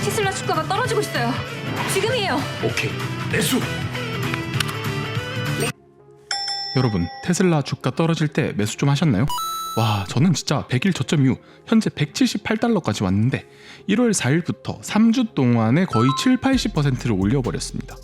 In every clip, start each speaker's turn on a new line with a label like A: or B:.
A: 테슬라 주가가 떨어지고 있어요. 지금이에요.
B: 오케이, 매수.
C: 여러분, 테슬라 주가 떨어질 때 매수 좀 하셨나요? 와, 저는 진짜 100일 저점 이후 현재 178달러까지 왔는데 1월 4일부터 3주 동안에 거의 7-80%를 올려버렸습니다.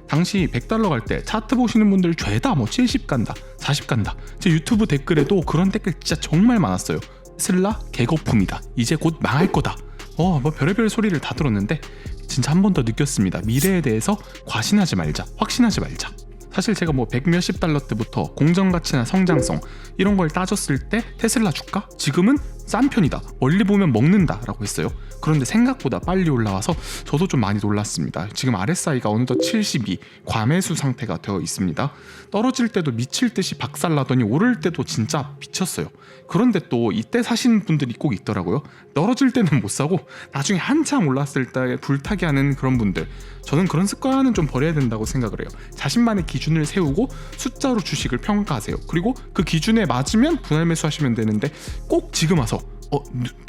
C: 당시 100달러 갈 때 차트 보시는 분들 죄다 뭐 70 간다, 40 간다. 제 유튜브 댓글에도 그런 댓글 진짜 정말 많았어요. 테슬라 개거품이다. 이제 곧 망할 거다. 뭐 별의별 소리를 다 들었는데 진짜 한 번 더 느꼈습니다. 미래에 대해서 과신하지 말자, 확신하지 말자. 사실 제가 뭐 100몇십 달러 때부터 공정가치나 성장성 이런 걸 따졌을 때 테슬라 주가 지금은 싼 편이다, 멀리 보면 먹는다 라고 했어요. 그런데 생각보다 빨리 올라와서 저도 좀 많이 놀랐습니다. 지금 RSI가 어느덧 72 과매수 상태가 되어 있습니다. 떨어질 때도 미칠 듯이 박살나더니 오를 때도 진짜 미쳤어요. 그런데 또 이때 사시는 분들이 꼭 있더라고요. 떨어질 때는 못 사고 나중에 한참 올랐을 때 불타게 하는 그런 분들. 저는 그런 습관은 좀 버려야 된다고 생각을 해요. 자신만의 기준을 세우고 숫자로 주식을 평가하세요. 그리고 그 기준에 맞으면 분할 매수하시면 되는데 꼭 지금 와서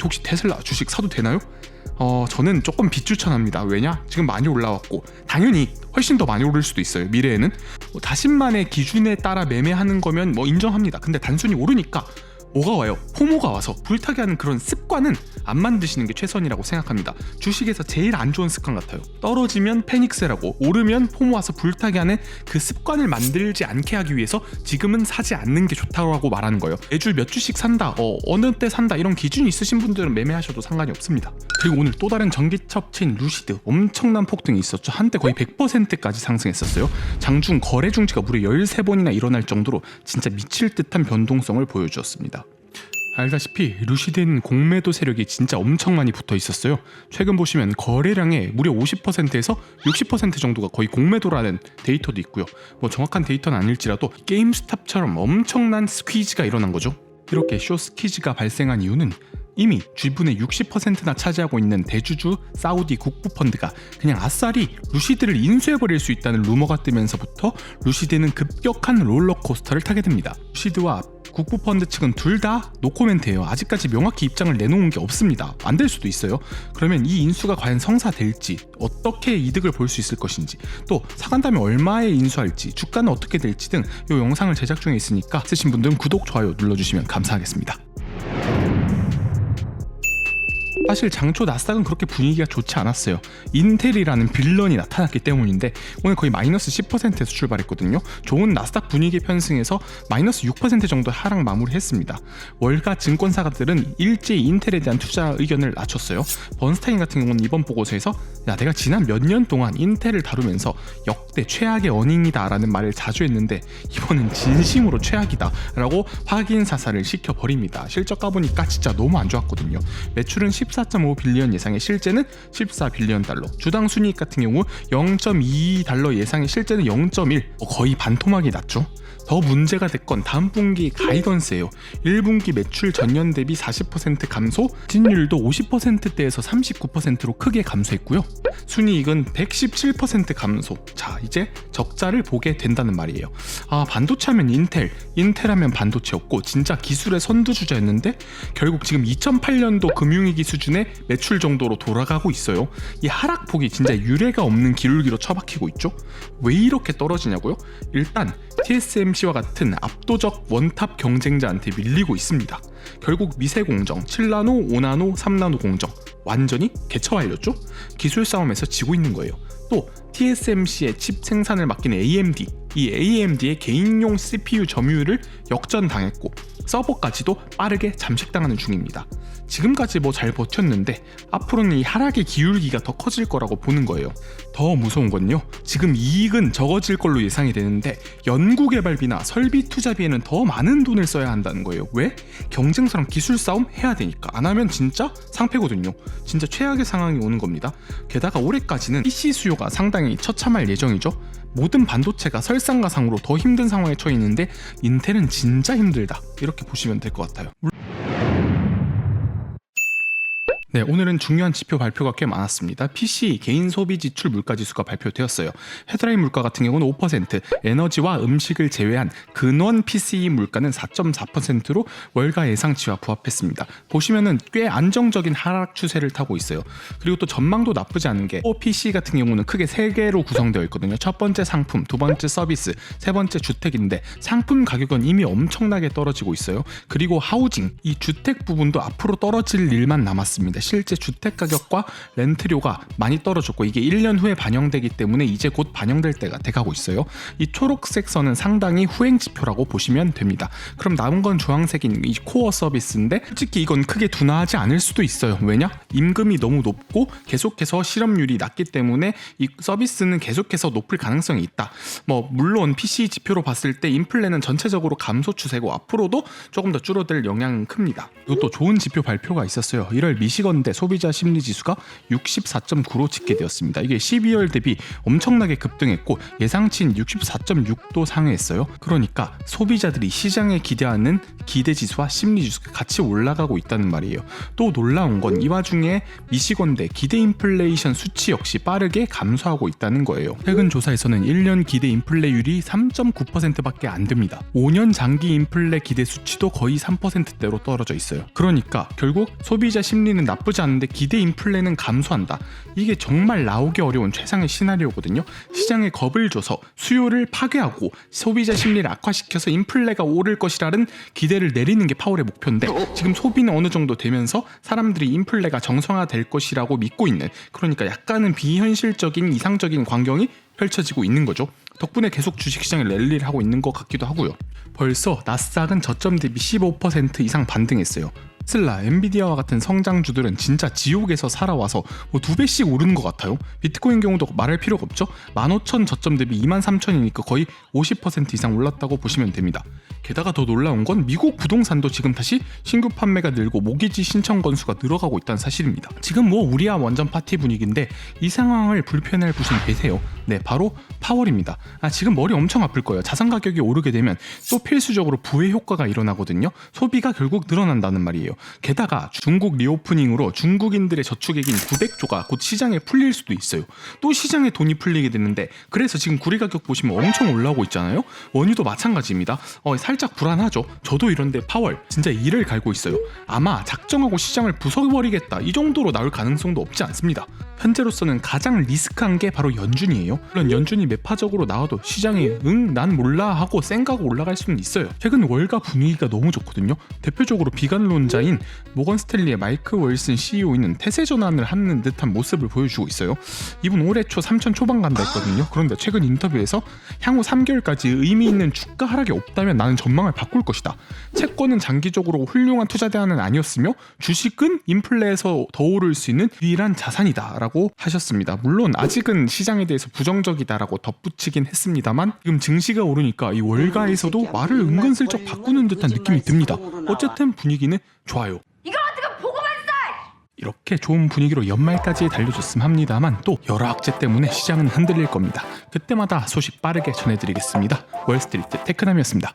C: 혹시 테슬라 주식 사도 되나요? 저는 조금 비추천합니다. 왜냐? 지금 많이 올라왔고 당연히 훨씬 더 많이 오를 수도 있어요. 미래에는 자신만의 기준에 따라 매매하는 거면 뭐 인정합니다. 근데 단순히 오르니까 뭐가 와요? 포모가 와서 불타게 하는 그런 습관은 안 만드시는 게 최선이라고 생각합니다. 주식에서 제일 안 좋은 습관 같아요. 떨어지면 패닉세라고, 오르면 포모 와서 불타게 하는 그 습관을 만들지 않게 하기 위해서 지금은 사지 않는 게 좋다고 말하는 거예요. 매주 몇 주씩 산다, 어느 때 산다 이런 기준이 있으신 분들은 매매하셔도 상관이 없습니다. 그리고 오늘 또 다른 전기차 업체인 루시드 엄청난 폭등이 있었죠. 한때 거의 100%까지 상승했었어요. 장중 거래 중지가 무려 13번이나 일어날 정도로 진짜 미칠 듯한 변동성을 보여주었습니다. 알다시피 루시드에는 공매도 세력이 진짜 엄청 많이 붙어 있었어요. 최근 보시면 거래량의 무려 50%에서 60% 정도가 거의 공매도라는 데이터도 있고요. 뭐 정확한 데이터는 아닐지라도 게임스탑처럼 엄청난 스퀴즈가 일어난 거죠. 이렇게 쇼스퀴즈가 발생한 이유는 이미 지분의 60%나 차지하고 있는 대주주 사우디 국부펀드가 그냥 아싸리 루시드를 인수해버릴 수 있다는 루머가 뜨면서부터 루시드는 급격한 롤러코스터를 타게 됩니다. 루시드와 국부펀드 측은 둘 다 노코멘트예요. 아직까지 명확히 입장을 내놓은 게 없습니다. 안 될 수도 있어요. 그러면 이 인수가 과연 성사될지, 어떻게 이득을 볼 수 있을 것인지, 또 사간다면 얼마에 인수할지, 주가는 어떻게 될지 등 이 영상을 제작 중에 있으니까 있으신 분들은 구독, 좋아요 눌러주시면 감사하겠습니다. 사실 장초 나스닥은 그렇게 분위기가 좋지 않았어요. 인텔이라는 빌런이 나타났기 때문인데 오늘 거의 마이너스 10%에서 출발했거든요. 좋은 나스닥 분위기 편승에서 마이너스 6% 정도 하락 마무리했습니다. 월가 증권사들은 일제히 인텔에 대한 투자 의견을 낮췄어요. 번스타인 같은 경우는 이번 보고서에서 내가 지난 몇 년 동안 인텔을 다루면서 역대 최악의 어닝이다 라는 말을 자주 했는데 이번엔 진심으로 최악이다 라고 확인 사살을 시켜버립니다. 실적 까보니까 진짜 너무 안 좋았거든요. 매출은 14.5 빌리언 예상의 실제는 14 빌리언 달러, 주당 순이익 같은 경우 0.2 달러 예상의 실제는 0.1, 거의 반토막이 났죠. 더 문제가 됐건 다음 분기 가이던스예요. 1분기 매출 전년 대비 40% 감소, 진율도 50%대에서 39%로 크게 감소했고요. 순이익은 117% 감소. 자, 이제 적자를 보게 된다는 말이에요. 반도체 하면 인텔 하면 반도체였고 진짜 기술의 선두주자였는데 결국 지금 2008년도 금융위기 수준의 매출 정도로 돌아가고 있어요. 이 하락폭이 진짜 유례가 없는 기울기로 처박히고 있죠. 왜 이렇게 떨어지냐고요? 일단 TSMC와 같은 압도적 원탑 경쟁자한테 밀리고 있습니다. 결국 미세 공정, 7나노, 5나노, 3나노 공정 완전히 개처화했죠. 기술 싸움에서 지고 있는 거예요. 또 TSMC의 칩 생산을 맡긴 AMD, 이 AMD의 개인용 CPU 점유율을 역전당했고 서버까지도 빠르게 잠식당하는 중입니다. 지금까지 뭐 잘 버텼는데 앞으로는 이 하락의 기울기가 더 커질 거라고 보는 거예요. 더 무서운 건요, 지금 이익은 적어질 걸로 예상이 되는데 연구개발비나 설비 투자비에는 더 많은 돈을 써야 한다는 거예요. 왜? 경쟁사랑 기술 싸움 해야 되니까. 안 하면 진짜 상패거든요. 진짜 최악의 상황이 오는 겁니다. 게다가 올해까지는 PC 수요가 상당히 처참할 예정이죠. 모든 반도체가 설상가상으로 더 힘든 상황에 처해 있는데 인텔은 진짜 힘들다, 이렇게 보시면 될 것 같아요. 네, 오늘은 중요한 지표 발표가 꽤 많았습니다. PC 개인 소비 지출 물가 지수가 발표되었어요. 헤드라인 물가 같은 경우는 5%, 에너지와 음식을 제외한 근원 PCE 물가는 4.4%로 월가 예상치와 부합했습니다. 보시면은 꽤 안정적인 하락 추세를 타고 있어요. 그리고 또 전망도 나쁘지 않은 게 PC 같은 경우는 크게 3개로 구성되어 있거든요. 첫 번째 상품, 두 번째 서비스, 세 번째 주택인데 상품 가격은 이미 엄청나게 떨어지고 있어요. 그리고 하우징, 이 주택 부분도 앞으로 떨어질 일만 남았습니다. 실제 주택 가격과 렌트료가 많이 떨어졌고 이게 1년 후에 반영되기 때문에 이제 곧 반영될 때가 돼가고 있어요. 이 초록색 선은 상당히 후행 지표라고 보시면 됩니다. 그럼 남은 건 주황색인 이 코어 서비스인데 솔직히 이건 크게 둔화하지 않을 수도 있어요. 왜냐? 임금이 너무 높고 계속해서 실업률이 낮기 때문에 이 서비스는 계속해서 높을 가능성이 있다. 물론 PC 지표로 봤을 때 인플레는 전체적으로 감소 추세고 앞으로도 조금 더 줄어들 영향은 큽니다. 이것도 좋은 지표 발표가 있었어요. 1월 미시건대 소비자 심리 지수가 64.9로 집계되었습니다. 이게 12월 대비 엄청나게 급등했고 예상치인 64.6도 상회했어요. 그러니까 소비자들이 시장에 기대하는 기대 지수와 심리 지수가 같이 올라가고 있다는 말이에요. 또 놀라운 건 이 와중에 미시건대 기대 인플레이션 수치 역시 빠르게 감소하고 있다는 거예요. 최근 조사에서는 1년 기대 인플레율이 3.9%밖에 안 됩니다. 5년 장기 인플레 기대 수치도 거의 3%대로 떨어져 있어요. 그러니까 결국 소비자 심리는 나쁘지 않은데 기대 인플레는 감소한다. 이게 정말 나오기 어려운 최상의 시나리오거든요. 시장에 겁을 줘서 수요를 파괴하고 소비자 심리를 악화시켜서 인플레가 오를 것이라는 기대를 내리는 게 파월의 목표인데 지금 소비는 어느 정도 되면서 사람들이 인플레가 정상화될 것이라고 믿고 있는, 그러니까 약간은 비현실적인 이상적인 광경이 펼쳐지고 있는 거죠. 덕분에 계속 주식시장에 랠리를 하고 있는 것 같기도 하고요. 벌써 나스닥은 저점 대비 15% 이상 반등했어요. 테슬라, 엔비디아와 같은 성장주들은 진짜 지옥에서 살아와서 2배씩 오르는 것 같아요. 비트코인 경우도 말할 필요가 없죠. 15,000 저점 대비 23,000이니까 거의 50% 이상 올랐다고 보시면 됩니다. 게다가 더 놀라운 건 미국 부동산도 지금 다시 신규 판매가 늘고 모기지 신청 건수가 늘어가고 있다는 사실입니다. 지금 우리야 완전 파티 분위기인데 이 상황을 불편해할 분이 계세요. 네, 바로 파월입니다. 지금 머리 엄청 아플 거예요. 자산 가격이 오르게 되면 또 필수적으로 부의 효과가 일어나거든요. 소비가 결국 늘어난다는 말이에요. 게다가 중국 리오프닝으로 중국인들의 저축액인 900조가 곧 시장에 풀릴 수도 있어요. 또 시장에 돈이 풀리게 되는데 그래서 지금 구리 가격 보시면 엄청 올라오고 있잖아요. 원유도 마찬가지입니다. 살짝 불안하죠. 저도 이런데 파월 진짜 이를 갈고 있어요. 아마 작정하고 시장을 부숴버리겠다 이 정도로 나올 가능성도 없지 않습니다. 현재로서는 가장 리스크한 게 바로 연준이에요. 물론 연준이 매파적으로 나와도 시장이 난 몰라 하고 쌩가고 올라갈 수는 있어요. 최근 월가 분위기가 너무 좋거든요. 대표적으로 비관론자인 모건 스탠리의 마이크 월슨 CEO는 태세 전환을 하는 듯한 모습을 보여주고 있어요. 이분 올해 초 3천 초반 간다 했거든요. 그런데 최근 인터뷰에서 향후 3개월까지 의미 있는 주가 하락이 없다면 나는 전망을 바꿀 것이다. 채권은 장기적으로 훌륭한 투자 대안은 아니었으며 주식은 인플레에서 더 오를 수 있는 유일한 자산이다 라고 하셨습니다. 물론 아직은 시장에 대해서 부정적이다라고 덧붙이긴 했습니다만 지금 증시가 오르니까 이 월가에서도 말을 은근슬쩍 바꾸는 듯한 느낌이 듭니다. 어쨌든 분위기는 좋아요.
A: 이걸 어떻게 보고만 써!
C: 이렇게 좋은 분위기로 연말까지 달려줬으면 합니다만 또 여러 악재 때문에 시장은 흔들릴 겁니다. 그때마다 소식 빠르게 전해드리겠습니다. 월스트리트 테크남이었습니다.